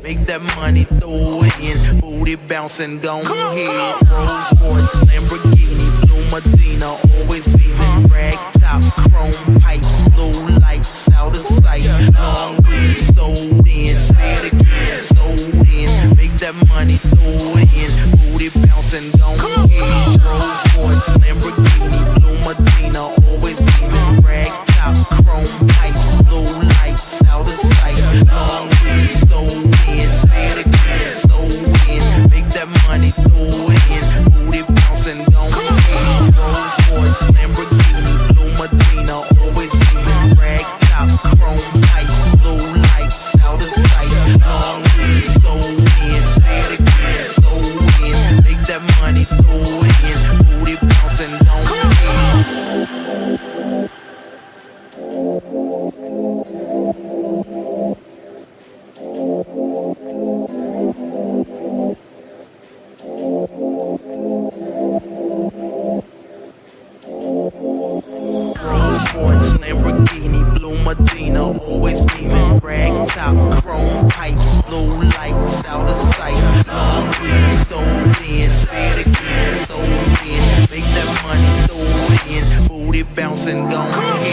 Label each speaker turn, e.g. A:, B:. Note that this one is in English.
A: make that money, throw it in, booty bouncing, go ahead. Rolls Royce, Lamborghini, Blue Medina, always beaming, rag top, chrome pipes, blue lights, out of sight. Long weed, sold in, say it again, sold in, make that money, throw it in, booty bouncing, go ahead. Rolls Royce, Lamborghini, Blue Medina, always beaming, rag top, chrome pipes, blue lights, out of sight. Long weed, sold in, say it again, sold in, make that money, throw it in, booty bouncing, go ahead. Rolls Royce, Lamborghini, Blue Medina, always beaming, rag top, chrome pipes, blue lights, out of sight. Long weed, sold in, say it again, sold in, make that money, throw it in, booty bouncing, go ahead. Rolls Royce, Lamborghini, Blue Medina, always beaming, rag top, chrome pipes, blue lights, out of sight. Long weed, sold in, say it again, sold in, make that money, throw it in, booty bouncing, go ahead.